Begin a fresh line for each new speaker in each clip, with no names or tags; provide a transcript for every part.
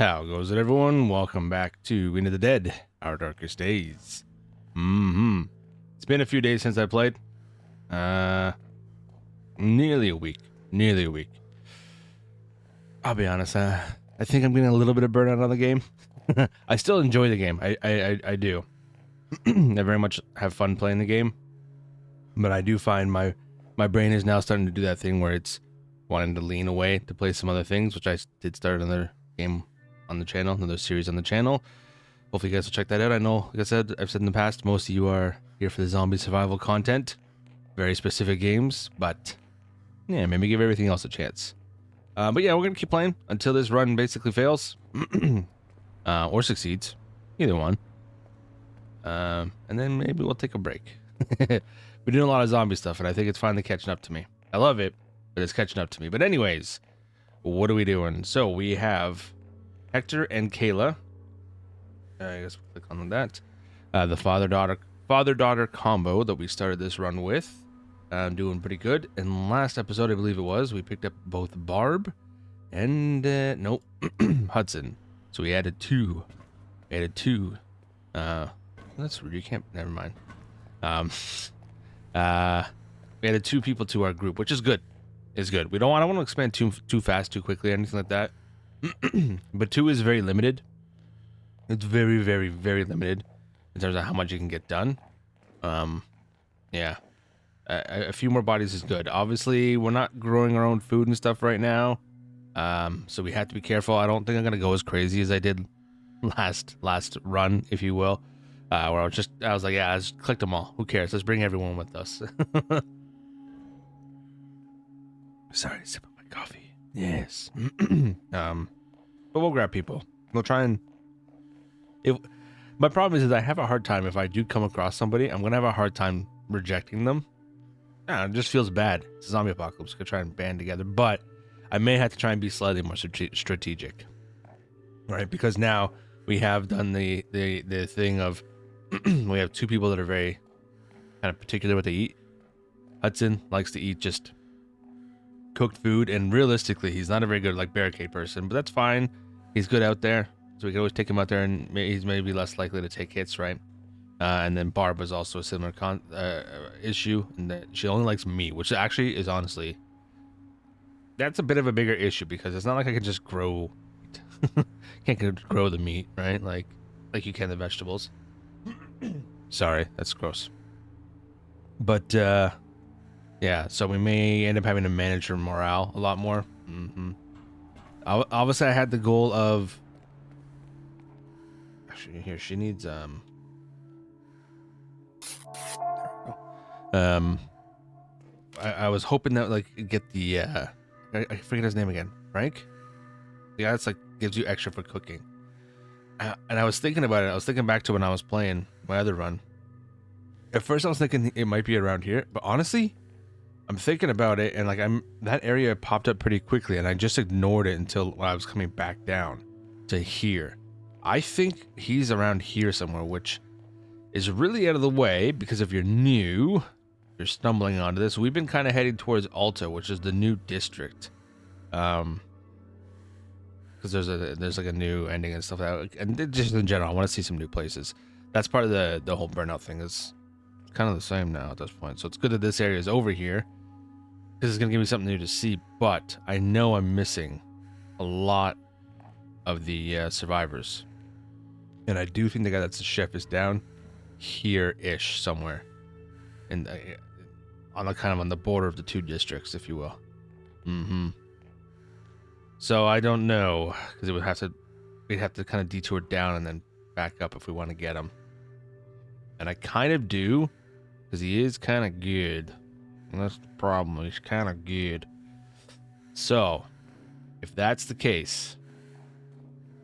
How goes it, everyone? Welcome back to Into the Dead, Our Darkest Days. It's been a few days since I played. Nearly a week. Nearly a week. I'll be honest, I think I'm getting a little bit of burnout on the game. I still enjoy the game. I do. I very much have fun playing the game. But I do find my brain is now starting to do that thing where it's wanting to lean away to play some other things, which I did start another game on the channel, another series on the channel. Hopefully you guys will check that out. I know, like I said, I've said in the past, most of you are here for the zombie survival content. Very specific games, but yeah, maybe give everything else a chance. But yeah, we're going to keep playing until this run basically fails. Or succeeds. Either one. And then maybe we'll take a break. We're doing a lot of zombie stuff, and I think it's finally catching up to me. I love it, but it's catching up to me. But anyways, what are we doing? So we have Hector and Kayla. I guess we'll click on that. The father-daughter combo that we started this run with. Doing pretty good. In last episode, I believe it was, we picked up both Barb and Hudson. So we added two. That's rude. You can't. Never mind. We added two people to our group, which is good. Is good. I don't want to expand too fast, too quickly, or anything like that. But 2 is very limited. It's very, very, very limited in terms of how much you can get done. Yeah. A few more bodies is good. Obviously, we're not growing our own food and stuff right now. So we have to be careful. I don't think I'm going to go as crazy as I did last run, if you will. Where I was like, yeah, I just clicked them all. Who cares? Let's bring everyone with us. Sorry, sip of my coffee. Yes. But we'll grab people. We'll try and... My problem is I have a hard time, if I do come across somebody, I'm going to have a hard time rejecting them. It just feels bad. It's a zombie apocalypse. Could try and band together, but I may have to try and be slightly more strategic. Right? Because now we have done the thing of... we have 2 people that are very kind of particular what they eat. Hudson likes to eat just cooked food, and realistically, he's not a very good barricade person, but that's fine. He's good out there, so we can always take him out there, and he's maybe less likely to take hits, right? And then Barb was also a similar issue, in that she only likes meat, which actually is honestly, that's a bit of a bigger issue, because it's not like I can just grow can't grow the meat, right? Like you can the vegetables. Sorry, that's gross. But yeah, so we may end up having to manage her morale a lot more. Obviously, I had the goal of... Actually, here, she needs... I was hoping that, get the... I forget his name again. Frank? The guy that's, gives you extra for cooking. And I was thinking about it. I was thinking back to when I was playing my other run. At first, I was thinking it might be around here. But honestly... I'm thinking about it, and that area popped up pretty quickly, and I just ignored it until I was coming back down to here. I think he's around here somewhere, which is really out of the way, because if you're new, you're stumbling onto this. We've been kind of heading towards Alto, which is the new district. Because there's a new ending and stuff like that. And just in general, I want to see some new places. That's part of the whole burnout thing. Is kind of the same now at this point. So it's good that this area is over here, because it's going to give me something new to see, but I know I'm missing a lot of the survivors. And I do think the guy that's the chef is down here-ish somewhere. On the border of the 2 districts, if you will. So I don't know, because we'd have to kind of detour down and then back up if we want to get him. And I kind of do, because he is kind of good. And that's the problem. He's kind of good. So, if that's the case,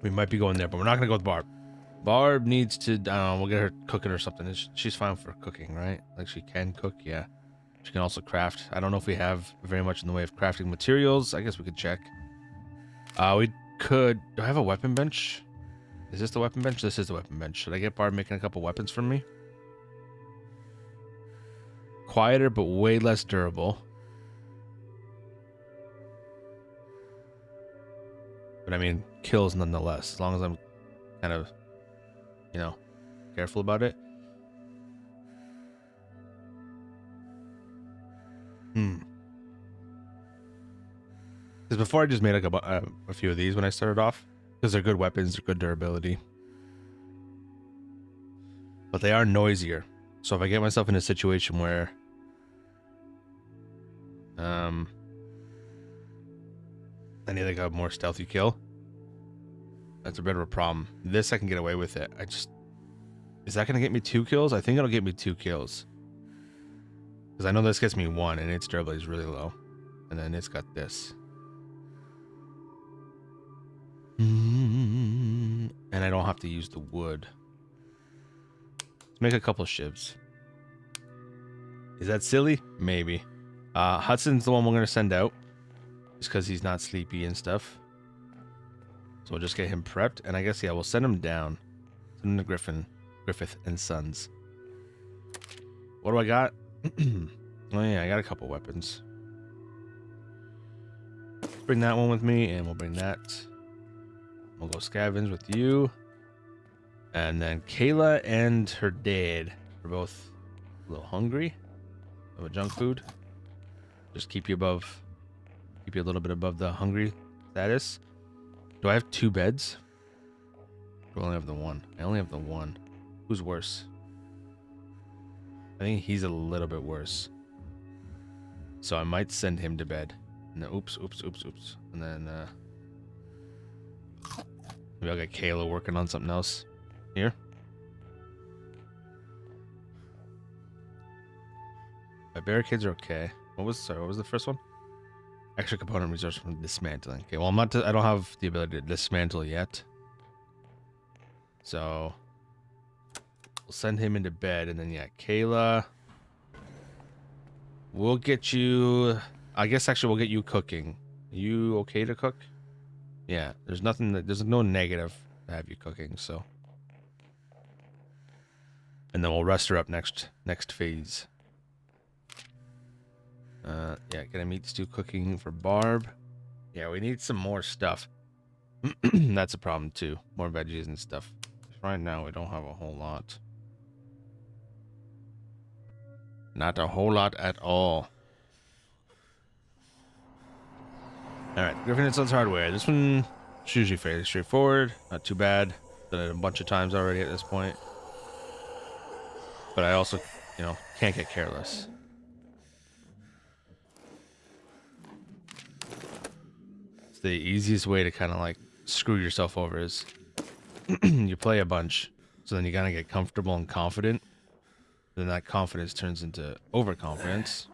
we might be going there, but we're not going to go with Barb. Barb needs to, I don't know, we'll get her cooking or something. She's fine for cooking, right? She can cook, yeah. She can also craft. I don't know if we have very much in the way of crafting materials. I guess we could check. We could, do I have a weapon bench? Is this the weapon bench? This is the weapon bench. Should I get Barb making a couple weapons for me? Quieter, but way less durable. But I mean, kills nonetheless, as long as I'm kind of, you know, careful about it. Because before I just made like a few of these when I started off, because they're good weapons, they're good durability. But they are noisier. So if I get myself in a situation where I need like a more stealthy kill, that's a bit of a problem. This I can get away with it. Is that gonna get me 2 kills? I think it'll get me 2 kills. Because I know this gets me 1 and its durability is really low. And then it's got this. And I don't have to use the wood. Let's make a couple shivs. Is that silly? Maybe. Hudson's the one we're going to send out. Just because he's not sleepy and stuff. So we'll just get him prepped. And I guess, yeah, we'll send him down. Send him to Griffith and Sons. What do I got? Oh, yeah, I got a couple weapons. Let's bring that one with me, and we'll bring that. We'll go scavenge with you. And then Kayla and her dad are both a little hungry of a junk food. Just keep you a little bit above the hungry status. Do I have 2 beds? Do I only have the 1? I only have the 1. Who's worse? I think he's a little bit worse. So I might send him to bed. And then, oops. And then maybe I'll get Kayla working on something else. Here. My barricades are okay. What was the first one? Extra component resource from dismantling. Okay, well I don't have the ability to dismantle yet. So we'll send him into bed, and then yeah, Kayla. We'll get you, I guess actually we'll get you cooking. You okay to cook? Yeah, there's no negative to have you cooking, so. And then we'll rest her up next phase. Yeah, get a meat stew cooking for Barb. Yeah, we need some more stuff. That's a problem too. More veggies and stuff. Right now we don't have a whole lot. Not a whole lot at all. Alright, Griffin and Sons Hardware. This one is usually fairly straightforward. Not too bad. Done it a bunch of times already at this point. But I also, can't get careless. It's the easiest way to kind of like screw yourself over is you play a bunch. So then you gotta get comfortable and confident. Then that confidence turns into overconfidence.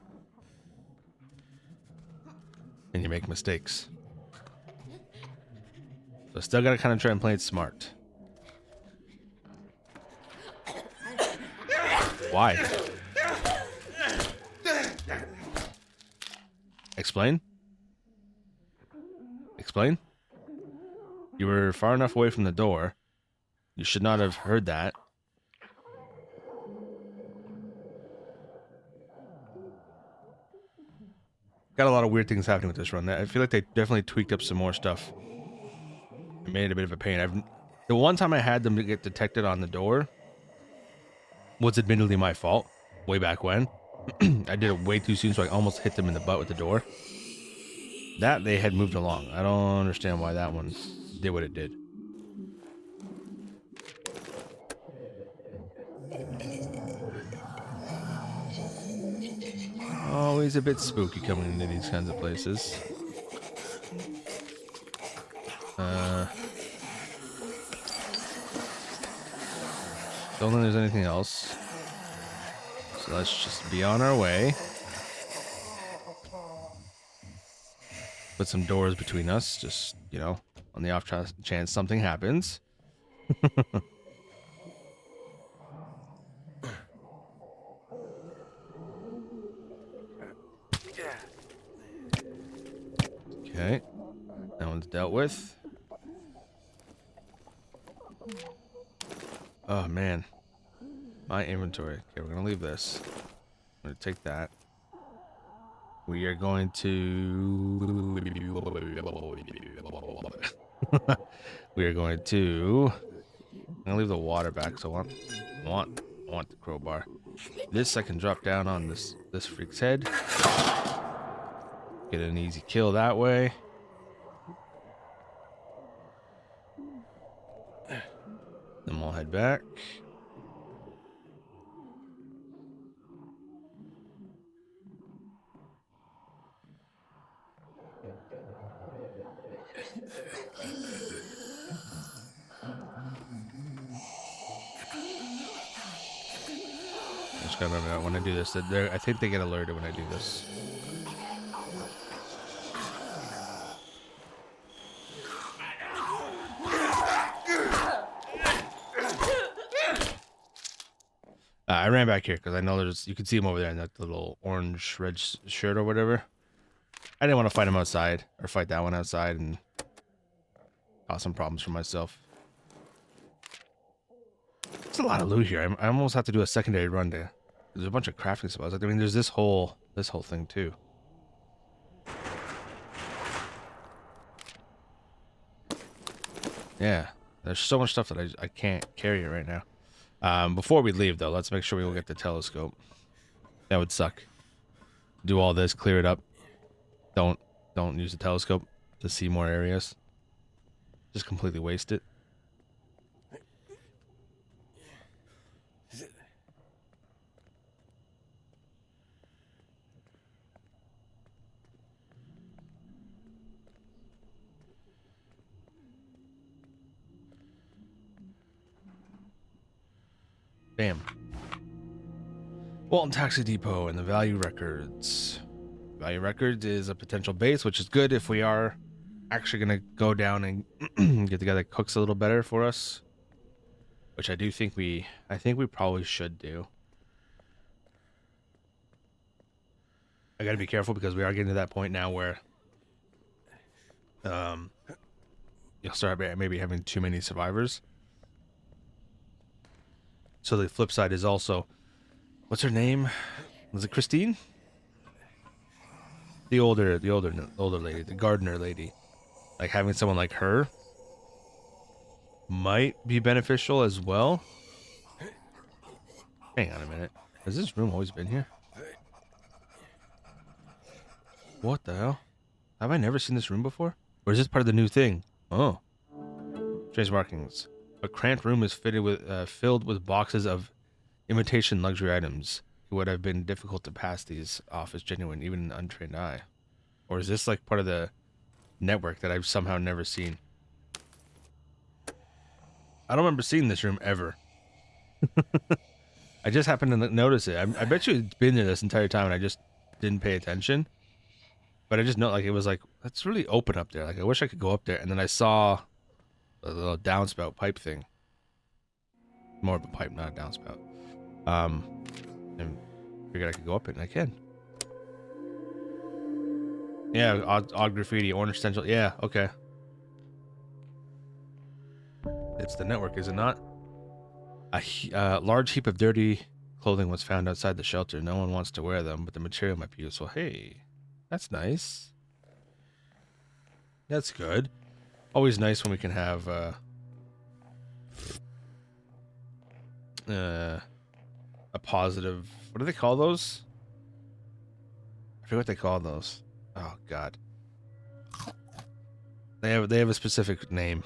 And you make mistakes. So still gotta kind of try and play it smart. Why? Explain? Explain? You were far enough away from the door. You should not have heard that. Got a lot of weird things happening with this run. I feel like they definitely tweaked up some more stuff. It made it a bit of a pain. The one time I had them to get detected on the door was admittedly my fault. Way back when. I did it way too soon, so I almost hit them in the butt with the door. That they had moved along. I don't understand why that one did what it did. Always a bit spooky coming into these kinds of places. Don't think there's anything else. So let's just be on our way. Put some doors between us, just, on the off chance something happens. Okay. That one's dealt with. Oh, man. My inventory. Okay, we're going to leave this. I'm going to take that. We are going to... We are going to. I'm gonna leave the water back. So I want the crowbar. This I can drop down on this freak's head. Get an easy kill that way. Then we'll head back. I just gotta remember when I do this that I think they get alerted when I do this. I ran back here because I know you can see him over there in that little orange red shirt or whatever. I didn't want to fight him outside or fight that one outside and cause some problems for myself. There's a lot of loot here. I almost have to do a secondary run there. There's a bunch of crafting supplies. I mean, there's this whole thing too. Yeah, there's so much stuff that I can't carry it right now. Before we leave though, let's make sure we will get the telescope. That would suck. Do all this, clear it up. Don't use the telescope to see more areas. Just completely waste it. Bam. Walton Taxi Depot and the Value Records. Value Records is a potential base, which is good if we are actually going to go down and get the guy that cooks a little better for us. Which I think we probably should do. I got to be careful because we are getting to that point now where you'll start maybe having too many survivors. So the flip side is also, what's her name? Was it Christine? The older lady, the gardener lady. Like having someone like her might be beneficial as well. Hang on a minute. Has this room always been here? What the hell? Have I never seen this room before? Or is this part of the new thing? Oh. Strange markings. A cramped room is filled with boxes of imitation luxury items. It would have been difficult to pass these off as genuine, even an untrained eye. Or is this like part of the network that I've somehow never seen? I don't remember seeing this room ever. I just happened to notice it. I bet you it's been there this entire time and I just didn't pay attention. But I just know, like, it was like, that's really open up there. Like, I wish I could go up there. And then I saw a little downspout pipe thing. More of a pipe, not a downspout. And figured I could go up it, and I can. Yeah, odd graffiti, orange stencil. Yeah, okay. It's the network, is it not? A large heap of dirty clothing was found outside the shelter. No one wants to wear them, but the material might be useful. Hey, that's nice. That's good. Always nice when we can have a positive. What do they call those? I forget what they call those. Oh God. They have a specific name.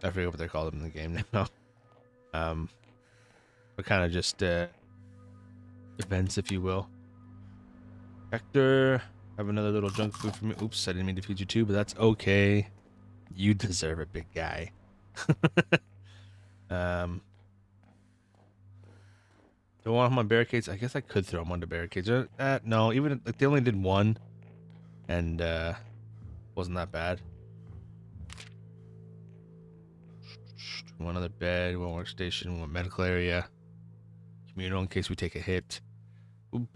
I forget what they call them in the game now. But kind of just events, if you will. Hector, have another little junk food for me. Oops, I didn't mean to feed you too, but that's okay. You deserve it, big guy. Do I want them on barricades? I guess I could throw them onto barricades. No, even like they only did one, and wasn't that bad. One other bed, one workstation, one medical area, communal in case we take a hit. Make me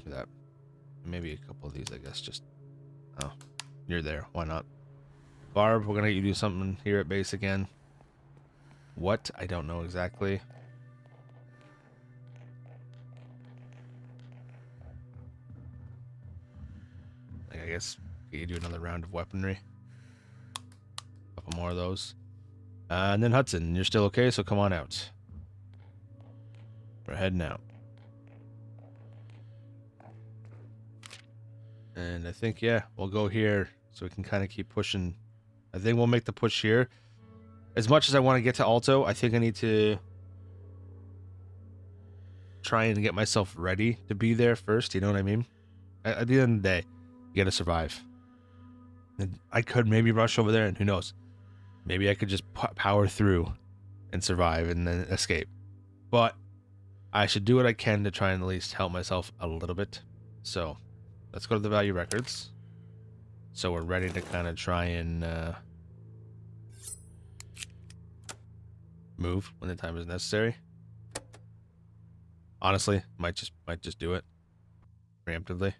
that. Maybe a couple of these, I guess. Just oh, you're there. Why not? Barb, we're gonna get you do something here at base again. What? I don't know exactly. I guess Okay, you do another round of weaponry. A couple more of those. And then Hudson, you're still okay, so come on out. We're heading out. And I think, yeah, we'll go here so we can kind of keep pushing. I think we'll make the push here. As much as I want to get to Alto, I think I need to try and get myself ready to be there first. You know what I mean? At the end of the day, you gotta survive. And I could maybe rush over there, and who knows? Maybe I could just power through and survive and then escape. But I should do what I can to try and at least help myself a little bit. So let's go to the value records. So we're ready to kind of try and move when the time is necessary. Honestly, might just do it preemptively.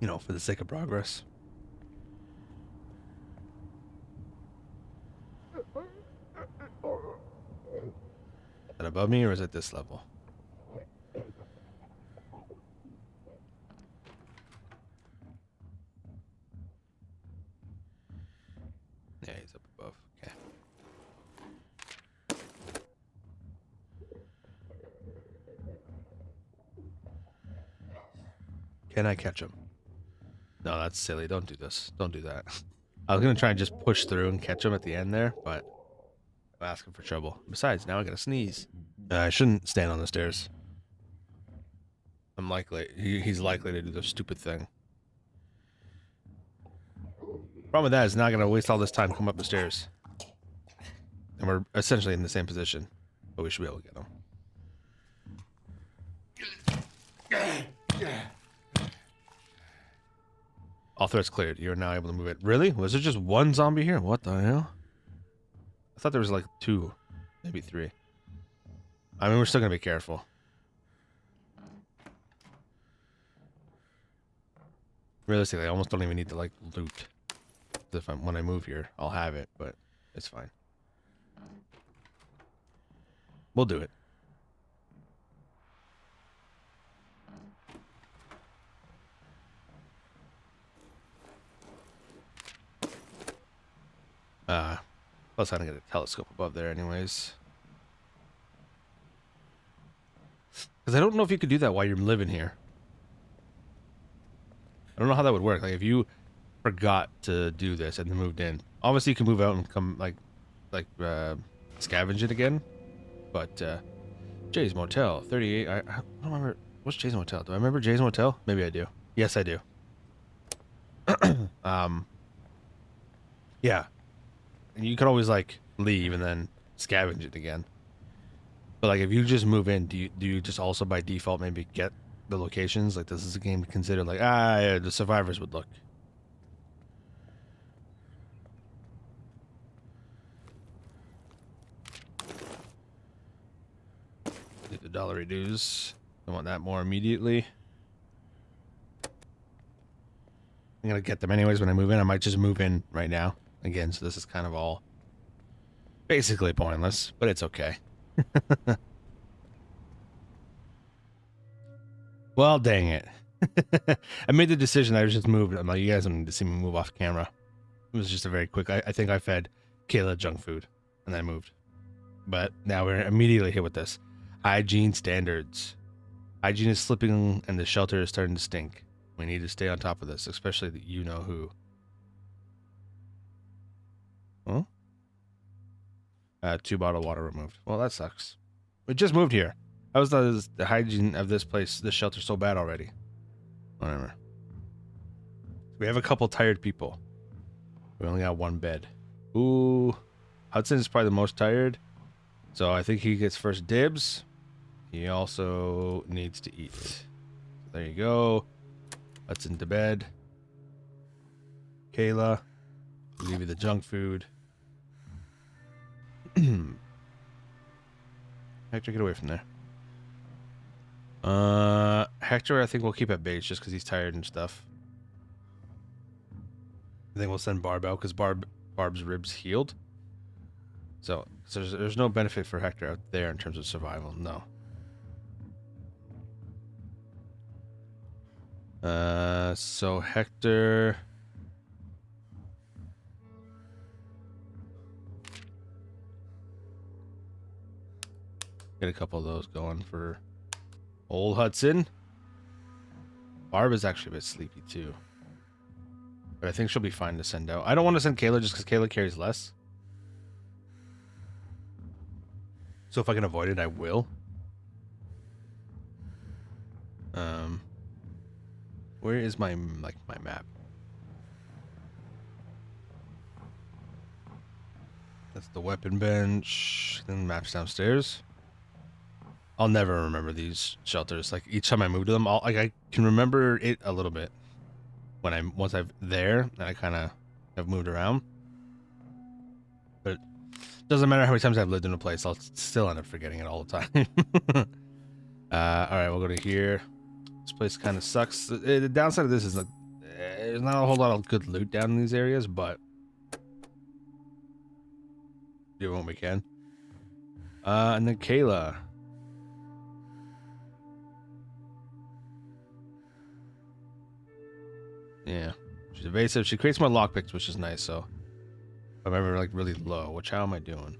You know, for the sake of progress. Is that above me or is it this level? Yeah, he's up above. Okay. Can I catch him? No, that's silly. Don't do this. Don't do that. I was going to try and just push through and catch him at the end there, but I'm asking for trouble. Besides, now I got to sneeze. I shouldn't stand on the stairs. I'm likely... He's likely to do the stupid thing. Problem with that is not going to waste all this time come up the stairs. And we're essentially in the same position. But we should be able to get him. All threats cleared. You're now able to move it. Really? Was there just one zombie here? What the hell? I thought there was like 2. Maybe 3. I mean, we're still going to be careful. Realistically, I almost don't even need to like loot. When I move here, I'll have it, but it's fine. We'll do it. Plus I don't get a telescope above there anyways. Because I don't know if you could do that while you're living here. I don't know how that would work. Like if you forgot to do this and then moved in. Obviously you can move out and come like scavenge it again. But Jay's Motel 38. I don't remember. What's Jay's Motel? Do I remember Jay's Motel? Maybe I do. Yes, I do. Yeah. And you could always like leave and then scavenge it again. But like if you just move in, do you just also by default maybe get the locations? Like this is a game considered like yeah, the survivors would look. Get the $1 dues. I want that more immediately. I'm gonna get them anyways when I move in. I might just move in right now again. So this is kind of all basically pointless, but it's okay. Well, dang it. I made the decision. I just moved. I'm like, you guys don't need to see me move off camera. It was just a very quick. I think I fed Kayla junk food and then I moved. But now we're immediately hit with this. Hygiene standards. Hygiene is slipping and the shelter is starting to stink. We need to stay on top of this, especially the you know who. Huh? 2 bottled water removed. Well, that sucks. We just moved here. How is the hygiene of this place, this shelter, so bad already? Whatever. We have a couple tired people. We only got 1 bed. Ooh. Hudson is probably the most tired. So I think he gets first dibs. He also needs to eat. There you go. Hudson to bed. Kayla. I'll give you the junk food. Hector, get away from there. Hector, I think we'll keep at base just because he's tired and stuff. I think we'll send Barb out because Barb's ribs healed. So there's no benefit for Hector out there in terms of survival. No. So Hector. Get a couple of those going for old Hudson. Barb is actually a bit sleepy too. But I think she'll be fine to send out. I don't want to send Kayla just because Kayla carries less. So if I can avoid it, I will. Where is my map? That's the weapon bench. Then maps downstairs. I'll never remember these shelters. Like each time I move to them, I can remember it a little bit. When once I'm there, and I kind of have moved around. But it doesn't matter how many times I've lived in a place, I'll still end up forgetting it all the time. All right, we'll go to here. This place kind of sucks. The downside of this is like there's not a whole lot of good loot down in these areas, but do what we can. And then Kayla. Yeah, she's evasive. She creates more lockpicks, which is nice. So I'm ever like really low. Which how am I doing?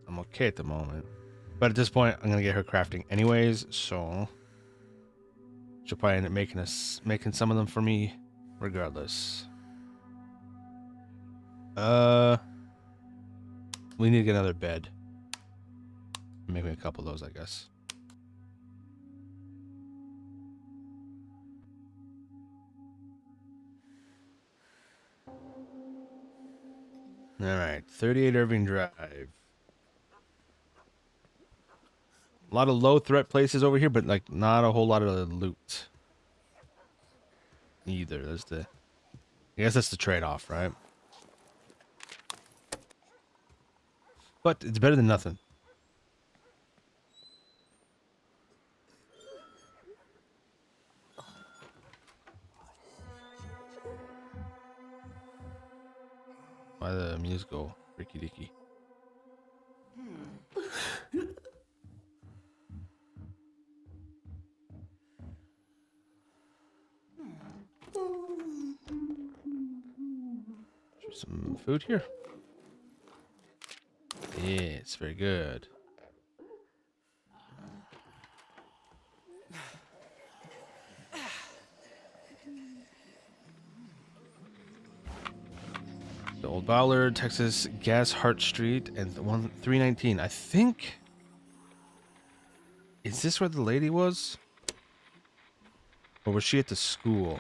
I'm okay at the moment, but at this point, I'm gonna get her crafting anyways. So she'll probably end up making some of them for me, regardless. We need to get another bed. Maybe a couple of those, I guess. All right, 38 Irving Drive. A lot of low threat places over here, but like not a whole lot of loot either. That's the, I guess that's the trade-off, right? But it's better than nothing. Why the music go Ricky Dicky? Some food here. Yeah, it's very good. The Old Ballard, Texas Gas Hart Street, and the 319. I think. Is this where the lady was? Or was she at the school?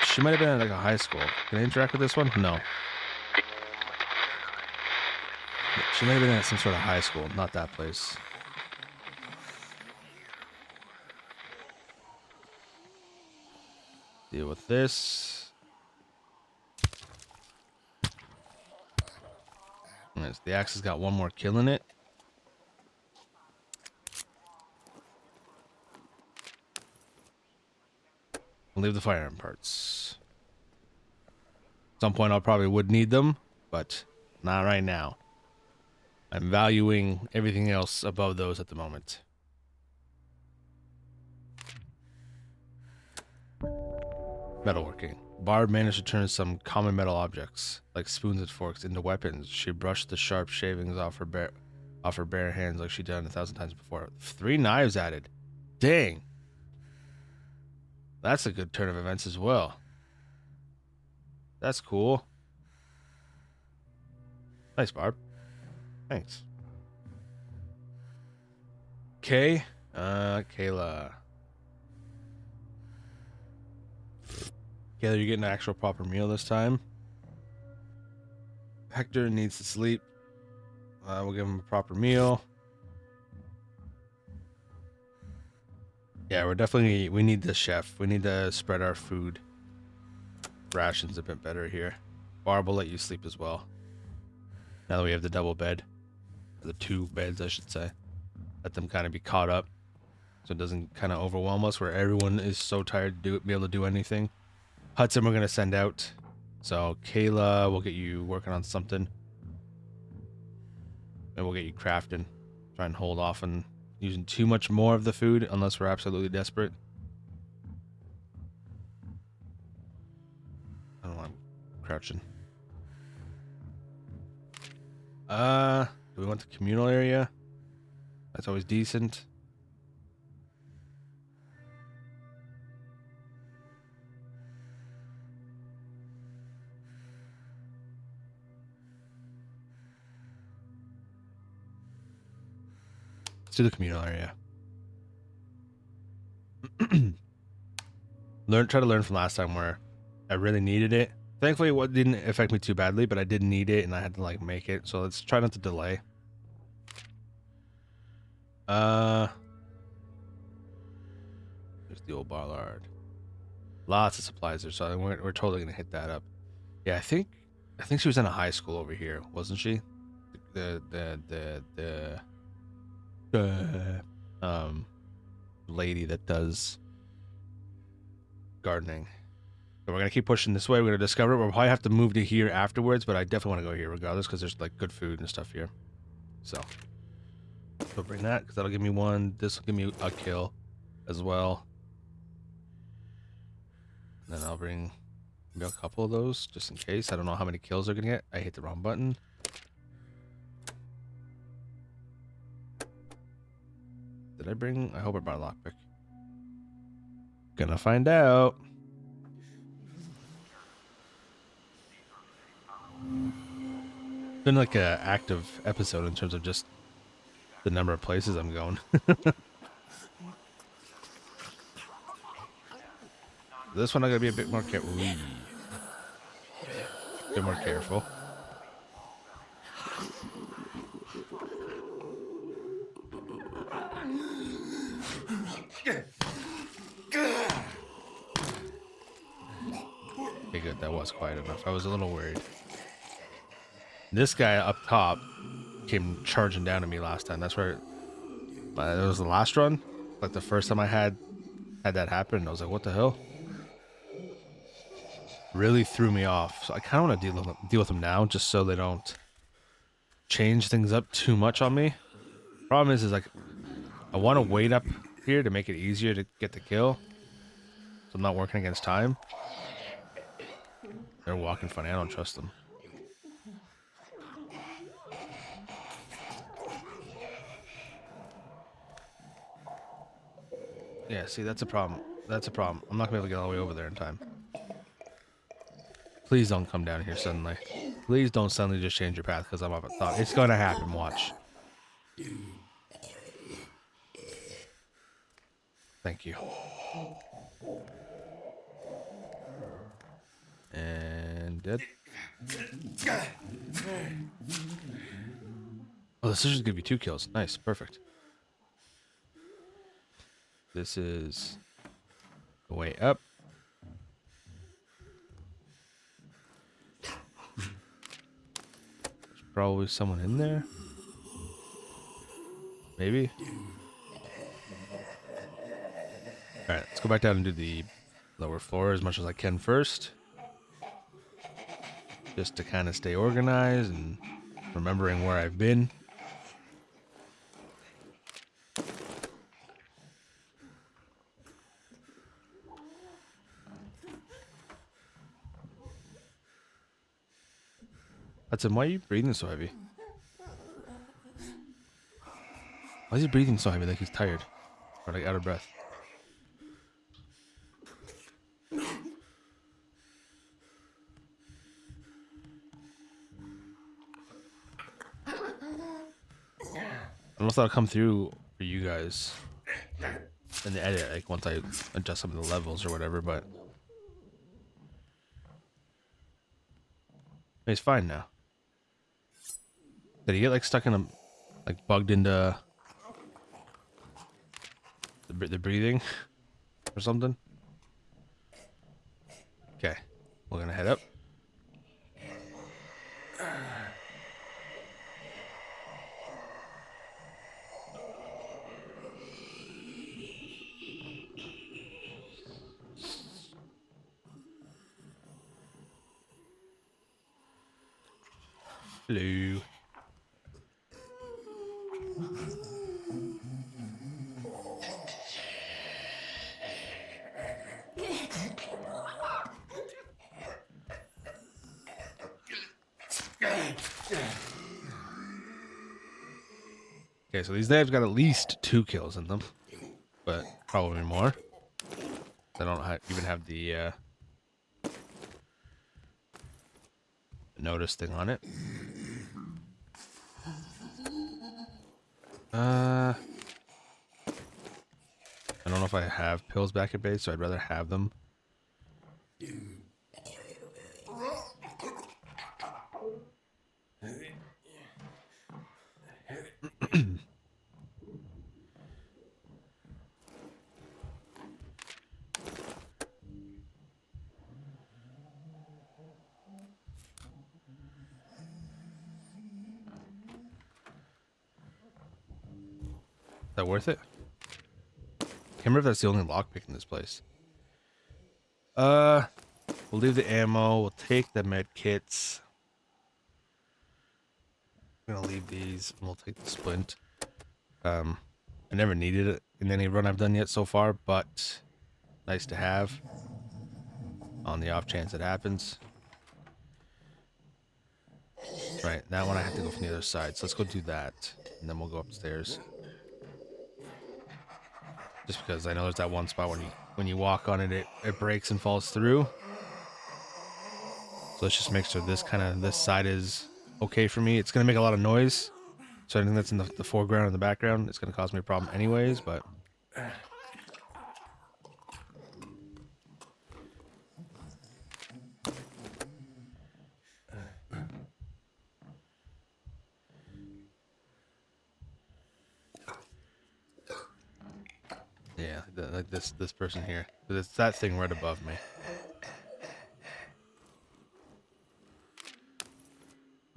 She might have been at like a high school. Can I interact with this one? No. She might have been at some sort of high school, not that place. Deal with this. Nice. The axe has got one more kill in it. We'll leave the firearm parts. At some point I probably would need them, but not right now. I'm valuing everything else above those at the moment. Metalworking. Barb managed to turn some common metal objects, like spoons and forks, into weapons. She brushed the sharp shavings off her bare hands like she'd done 1,000 times before. 3 knives added. Dang. That's a good turn of events as well. That's cool. Nice, Barb. Thanks. Okay. Kayla. Kayla, you're getting an actual proper meal this time. Hector needs to sleep. We'll give him a proper meal. Yeah, we need the chef. We need to spread our food rations a bit better here. Barb will let you sleep as well. Now that we have the double bed. The 2 beds, I should say. Let them kind of be caught up. So it doesn't kind of overwhelm us where everyone is so tired to be able to do anything. Hudson we're gonna send out. So Kayla, we'll get you working on something. And we'll get you crafting. Try and hold off on using too much more of the food unless we're absolutely desperate. I don't know, I'm crouching. Do we want the communal area? That's always decent. Let's do the communal area. Try to learn from last time where I really needed it. Thankfully, it didn't affect me too badly, but I did need it, and I had to like make it. So let's try not to delay. There's the old Ballard. Lots of supplies there, so we're totally gonna hit that up. Yeah, I think she was in a high school over here, wasn't she? The lady that does gardening. So we're gonna keep pushing this way. We're gonna discover it. We'll probably have to move to here afterwards, but I definitely want to go here regardless because there's like good food and stuff here. So we'll bring that because that'll give me one. This will give me a kill as well. And then I'll bring maybe a couple of those just in case. I don't know how many kills they're gonna get. I hit the wrong button. Did I bring? I hope I brought a lockpick. Gonna find out. Been like a active episode in terms of just the number of places I'm going. This one I gotta be a bit more careful. Bit more careful. Okay, good. That was quiet enough. I was a little worried. This guy up top came charging down to me last time. That's where it was the last run. Like the first time I had that happen, I was like, "What the hell?" Really threw me off. So I kind of want to deal with them now, just so they don't change things up too much on me. Problem is like I want to wait up here to make it easier to get the kill, so I'm not working against time. They're walking funny. I don't trust them. Yeah, see, that's a problem. That's a problem. I'm not gonna be able to get all the way over there in time. Please don't come down here suddenly. Please don't suddenly just change your path because I'm up at top. It's gonna happen. Watch. Thank you. And dead. Oh, the scissors give you 2 kills. Nice, perfect. This is the way up. There's probably someone in there. Maybe. Alright, let's go back down and do the lower floor as much as I can first. Just to kind of stay organized and remembering where I've been. Hudson, why are you breathing so heavy? Why is he breathing so heavy like he's tired? Or like out of breath? Unless that'll come through for you guys in the edit, like once I adjust some of the levels or whatever, but he's fine now. Did he get like stuck in a, like bugged into the breathing or something? Okay, we're gonna head up. Hello. Okay, so these knives got at least 2 kills in them, but probably more. I don't even have the notice thing on it. I don't know if I have pills back at base, so I'd rather have them. Is that worth it? Can't remember if that's the only lockpick in this place. We'll leave the ammo. We'll take the med kits. I'm gonna leave these, and we'll take the splint. I never needed it in any run I've done yet so far, but nice to have on the off chance it happens. Right, that one I have to go from the other side, so let's go do that, and then we'll go upstairs. Just because I know there's that one spot when you walk on it, it breaks and falls through. So let's just make sure this side is okay for me. It's gonna make a lot of noise, so anything that's in the foreground and the background, it's gonna cause me a problem anyways. But yeah, like this person here, it's that thing right above me.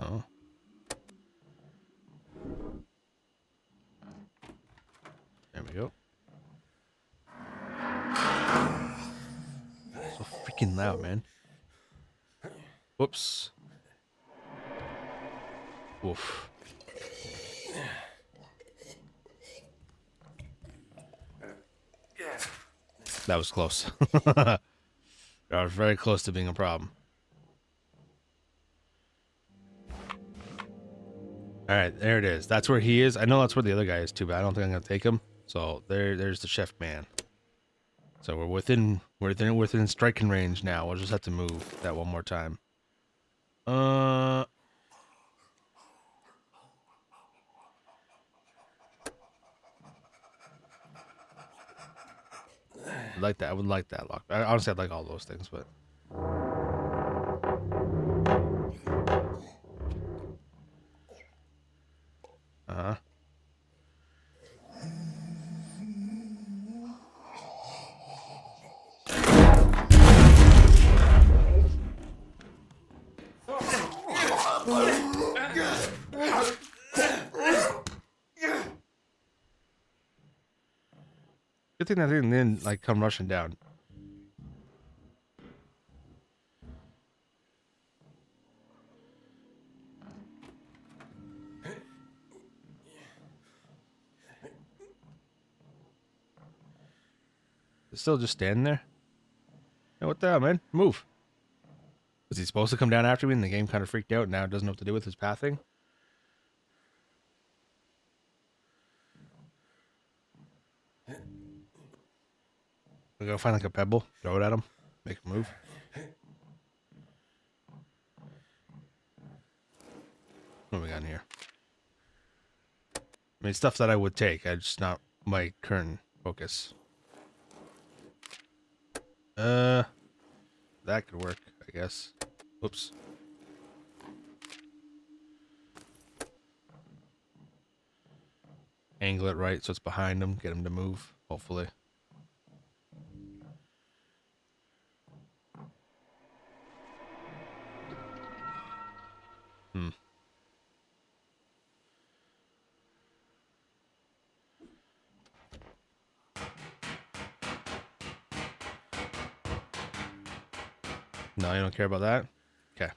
Oh. There we go. So freaking loud, man. Whoops. Woof. That was close. That was very close to being a problem. Alright, there it is. That's where he is. I know that's where the other guy is too, but I don't think I'm gonna take him. So there's the chef man. So we're within striking range now. We'll just have to move that one more time. I like that. I would like that lock. Honestly, I'd like all those things, but uh-huh. Good thing that didn't like come rushing down. It's still just standing there. Hey, what the hell, man? Move. Was he supposed to come down after me and the game kind of freaked out and now it doesn't know what to do with his pathing? We go find like a pebble, throw it at him, make him move. What do we got in here? I mean, stuff that I would take. It's just not my current focus. That could work, I guess. Oops. Angle it right so it's behind him. Get him to move, hopefully. No, you don't care about that? Okay.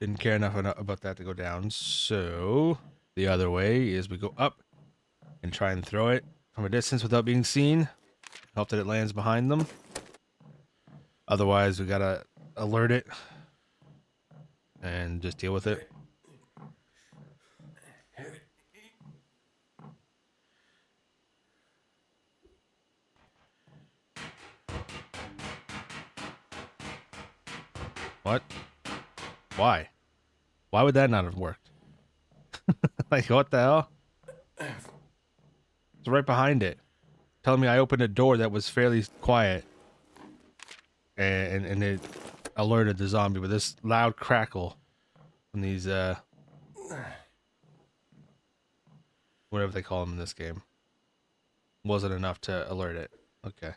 didn't care enough about that to go down. So the other way is we go up and try and throw it from a distance without being seen. Hope that it lands behind them. Otherwise, we gotta alert it and just deal with it. What? Why? Why would that not have worked? Like, what the hell? It's right behind it. Telling me I opened a door that was fairly quiet. And it alerted the zombie with this loud crackle from these, whatever they call them in this game. Wasn't enough to alert it. Okay.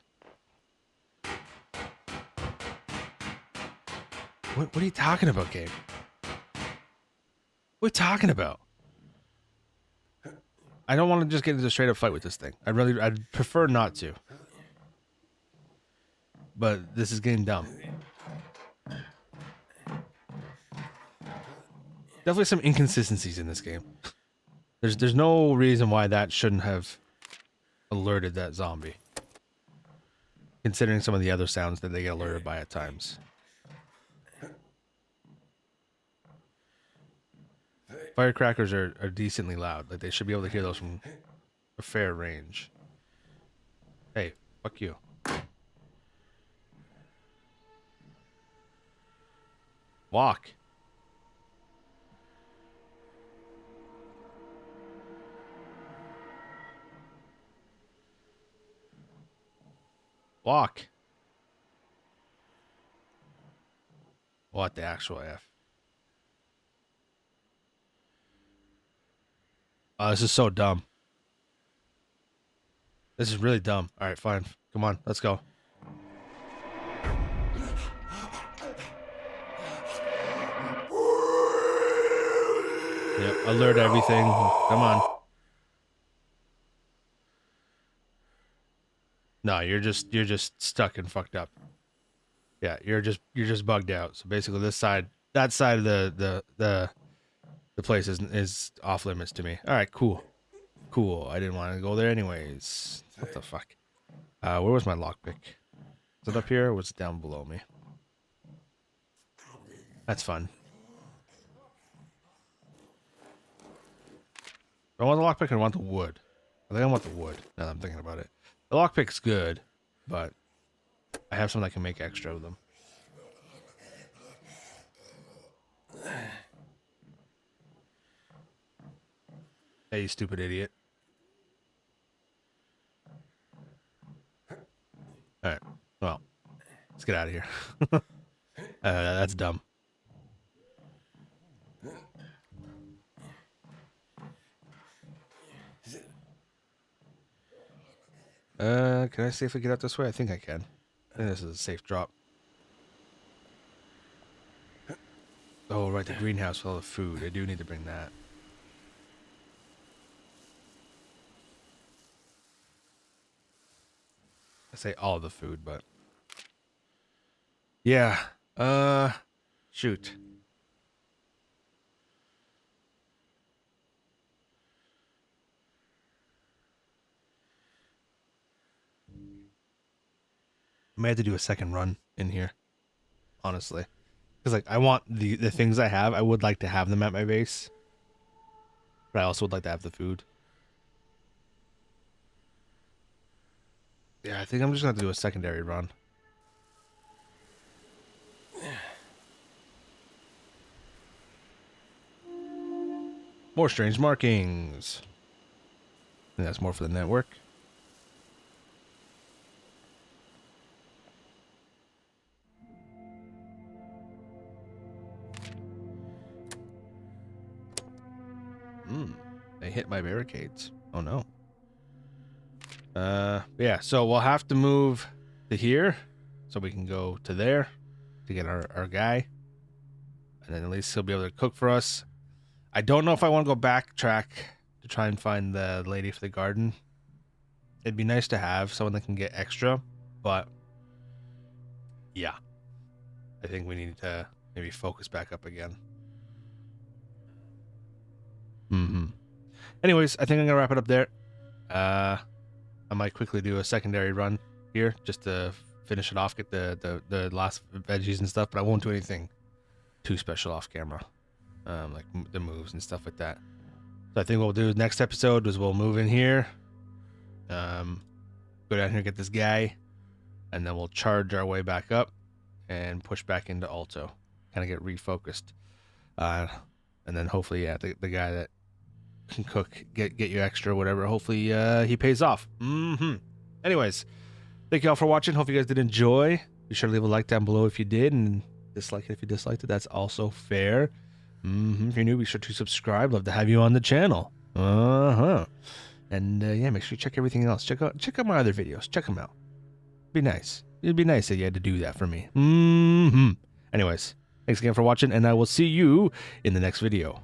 What are you talking about, game? What are you talking about? I don't want to just get into a straight up fight with this thing. I'd prefer not to. But this is getting dumb. Definitely some inconsistencies in this game. There's no reason why that shouldn't have alerted that zombie. Considering some of the other sounds that they get alerted by at times. Firecrackers are decently loud. Like, they should be able to hear those from a fair range. Hey, fuck you. Walk. Walk. What the actual F? Oh, this is so dumb. This is really dumb. Alright, fine. Come on, let's go. Yep, alert everything. Come on. No, you're just stuck and fucked up. Yeah, you're just bugged out. So basically this side, that side of the place is off limits to me. Alright, cool. Cool. I didn't want to go there anyways. What the fuck? Where was my lockpick? Is it up here or was it down below me? That's fun. Do I want the lockpick or I want the wood? I think I want the wood, now that I'm thinking about it. The lockpick's good, but I have something that can make extra of them. Hey, you stupid idiot. Alright, well, let's get out of here. That's dumb. Can I safely get out this way? I think I can. I think this is a safe drop. Oh, right, the greenhouse with all the food. I do need to bring that. I say all the food, but... yeah. Shoot. I may have to do a second run in here, honestly, because like I want the things I have. I would like to have them at my base, but I also would like to have the food. Yeah, I think I'm just gonna have to do a secondary run. More strange markings. I think that's more for the network. They hit my barricades. Oh no. Yeah, so we'll have to move to here so we can go to there to get our guy. And then at least he'll be able to cook for us. I don't know if I want to go backtrack to try and find the lady for the garden. It'd be nice to have someone that can get extra, but yeah. I think we need to maybe focus back up again. Anyways, I think I'm gonna wrap it up there. I might quickly do a secondary run here just to finish it off, get the last veggies and stuff, but I won't do anything too special off camera, like the moves and stuff like that. So I think what we'll do next episode is we'll move in here, go down here, get this guy, and then we'll charge our way back up and push back into Alto, kind of get refocused, and then hopefully, yeah, the guy that can cook, get you extra, whatever. Hopefully, he pays off. Anyways, thank you all for watching. Hope you guys did enjoy. Be sure to leave a like down below if you did, and dislike it if you disliked it. That's also fair. If you're new, be sure to subscribe. Love to have you on the channel. And yeah, make sure you check everything else. Check out my other videos. Check them out. Be nice. It'd be nice that you had to do that for me. Anyways, thanks again for watching, and I will see you in the next video.